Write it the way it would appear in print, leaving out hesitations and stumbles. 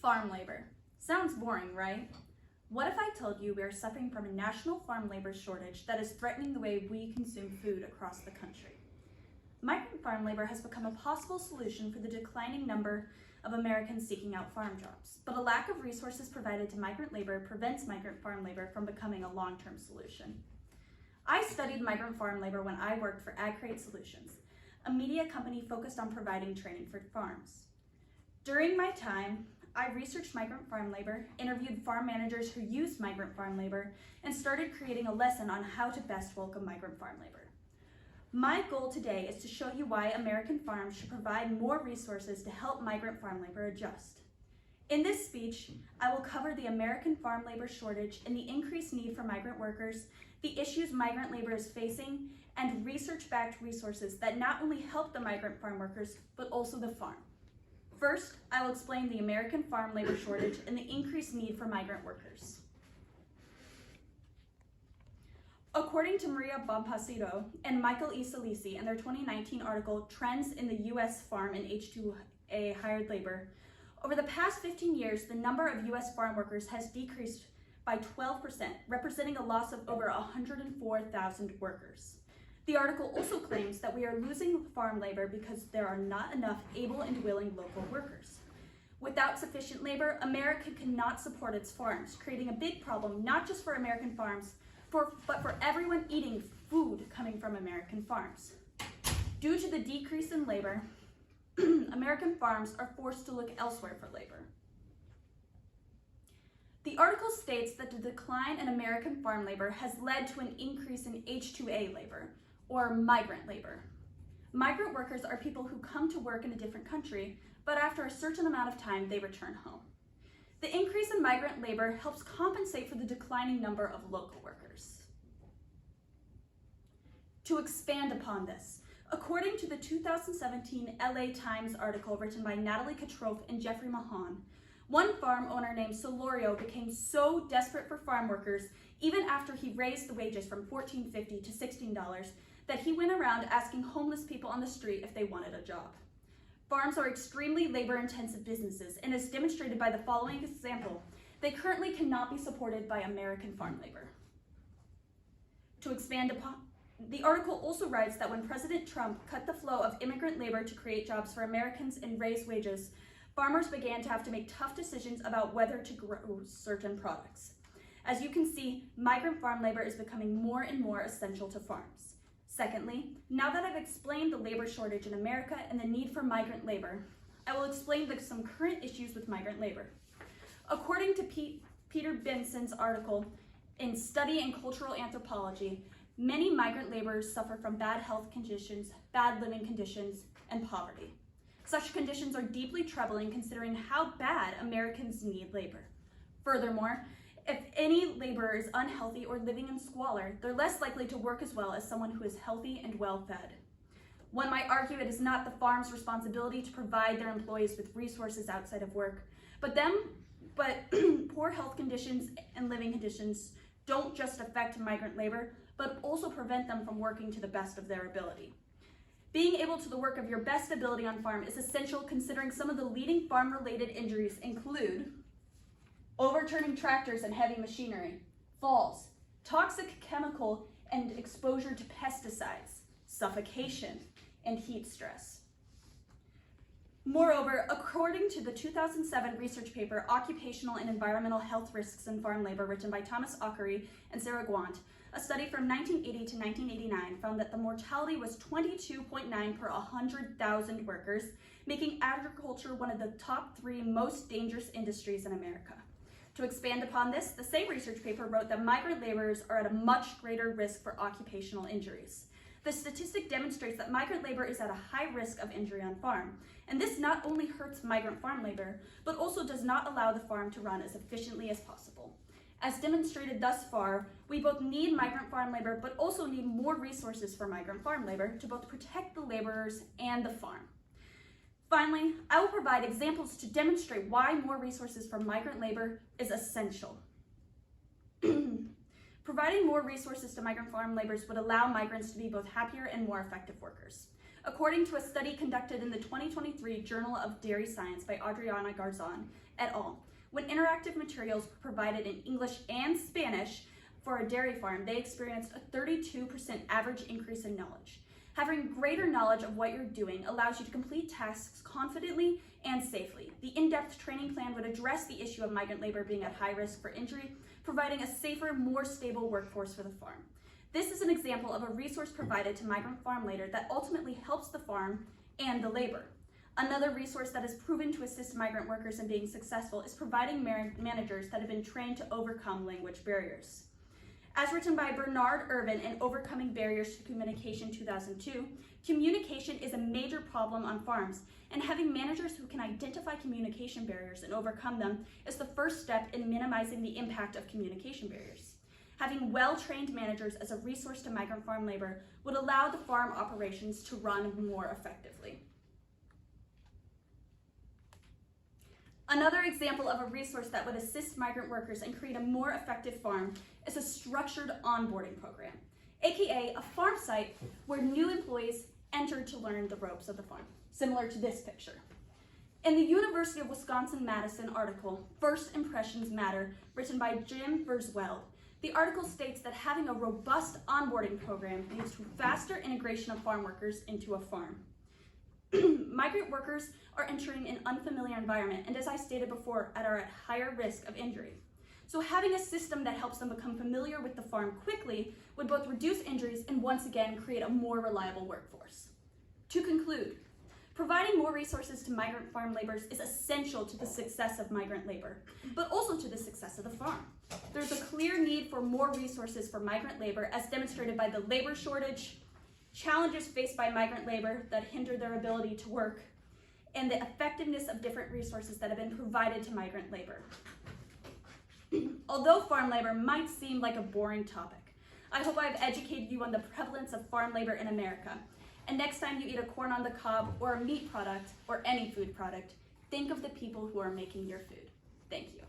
Farm labor. Sounds boring, right? What if I told you we are suffering from a national farm labor shortage that is threatening the way we consume food across the country? Migrant farm labor has become a possible solution for the declining number of Americans seeking out farm jobs, but a lack of resources provided to migrant labor prevents migrant farm labor from becoming a long-term solution. I studied migrant farm labor when I worked for AgCrate Solutions, a media company focused on providing training for farms. During my time, I researched migrant farm labor, interviewed farm managers who used migrant farm labor, and started creating a lesson on how to best welcome migrant farm labor. My goal today is to show you why American farms should provide more resources to help migrant farm labor adjust. In this speech, I will cover the American farm labor shortage and the increased need for migrant workers, the issues migrant labor is facing, and research-backed resources that not only help the migrant farm workers, but also the farm. First, I will explain the American farm labor shortage and the increased need for migrant workers. According to Maria Bompasito and Michael E. Salisi in their 2019 article, Trends in the U.S. Farm and H-2A Hired Labor, over the past 15 years, the number of U.S. farm workers has decreased by 12%, representing a loss of over 104,000 workers. The article also claims that we are losing farm labor because there are not enough able and willing local workers. Without sufficient labor, America cannot support its farms, creating a big problem not just for American farms, but for everyone eating food coming from American farms. Due to the decrease in labor, American farms are forced to look elsewhere for labor. The article states that the decline in American farm labor has led to an increase in H-2A labor, or migrant labor. Migrant workers are people who come to work in a different country, but after a certain amount of time, they return home. The increase in migrant labor helps compensate for the declining number of local workers. To expand upon this, according to the 2017 LA Times article written by Natalie Katrof and Jeffrey Mahan, one farm owner named Solorio became so desperate for farm workers, even after he raised the wages from $14.50 to $16, that he went around asking homeless people on the street if they wanted a job. Farms are extremely labor-intensive businesses, and as demonstrated by the following example, they currently cannot be supported by American farm labor. To expand upon, the article also writes that when President Trump cut the flow of immigrant labor to create jobs for Americans and raise wages, farmers began to have to make tough decisions about whether to grow certain products. As you can see, migrant farm labor is becoming more and more essential to farms. Secondly, now that I've explained the labor shortage in America and the need for migrant labor, I will explain some current issues with migrant labor. According to Peter Benson's article in Study in Cultural Anthropology, many migrant laborers suffer from bad health conditions, bad living conditions, and poverty. Such conditions are deeply troubling considering how bad Americans need labor. Furthermore, if any laborer is unhealthy or living in squalor, they're less likely to work as well as someone who is healthy and well-fed. One might argue it is not the farm's responsibility to provide their employees with resources outside of work, but poor health conditions and living conditions don't just affect migrant labor, but also prevent them from working to the best of their ability. Being able to the work of your best ability on farm is essential considering some of the leading farm-related injuries include overturning tractors and heavy machinery, falls, toxic chemical and exposure to pesticides, suffocation, and heat stress. Moreover, according to the 2007 research paper, Occupational and Environmental Health Risks in Farm Labor, written by Thomas Ockery and Sarah Gwant, a study from 1980 to 1989 found that the mortality was 22.9 per 100,000 workers, making agriculture one of the top 3 most dangerous industries in America. To expand upon this, the same research paper wrote that migrant laborers are at a much greater risk for occupational injuries. The statistic demonstrates that migrant labor is at a high risk of injury on farm, and this not only hurts migrant farm labor, but also does not allow the farm to run as efficiently as possible. As demonstrated thus far, we both need migrant farm labor, but also need more resources for migrant farm labor to both protect the laborers and the farm. Finally, I will provide examples to demonstrate why more resources for migrant labor is essential. Providing more resources to migrant farm laborers would allow migrants to be both happier and more effective workers. according to a study conducted in the 2023 Journal of Dairy Science by Adriana Garzon et al. When interactive materials were provided in English and Spanish for a dairy farm, they experienced a 32% average increase in knowledge. Having greater knowledge of what you're doing allows you to complete tasks confidently and safely. The in-depth training plan would address the issue of migrant labor being at high risk for injury, providing a safer, more stable workforce for the farm. This is an example of a resource provided to migrant farm labor that ultimately helps the farm and the labor. Another resource that is proven to assist migrant workers in being successful is providing managers that have been trained to overcome language barriers. As written by Bernard Irvin in Overcoming Barriers to Communication 2002, communication is a major problem on farms, and having managers who can identify communication barriers and overcome them is the first step in minimizing the impact of communication barriers. Having well-trained managers as a resource to migrant farm labor would allow the farm operations to run more effectively. Another example of a resource that would assist migrant workers and create a more effective farm is a structured onboarding program, aka a farm site where new employees enter to learn the ropes of the farm, similar to this picture. In the University of Wisconsin-Madison article, First Impressions Matter, written by Jim Versweld, the article states that having a robust onboarding program leads to faster integration of farm workers into a farm. Migrant workers are entering an unfamiliar environment and, as I stated before, are at higher risk of injury. So having a system that helps them become familiar with the farm quickly would both reduce injuries and once again create a more reliable workforce. To conclude, providing more resources to migrant farm laborers is essential to the success of migrant labor, but also to the success of the farm. There's a clear need for more resources for migrant labor, as demonstrated by the labor shortage, challenges faced by migrant labor that hinder their ability to work, and the effectiveness of different resources that have been provided to migrant labor. Although farm labor might seem like a boring topic, I hope I've educated you on the prevalence of farm labor in America. And next time you eat a corn on the cob or a meat product or any food product, think of the people who are making your food. Thank you.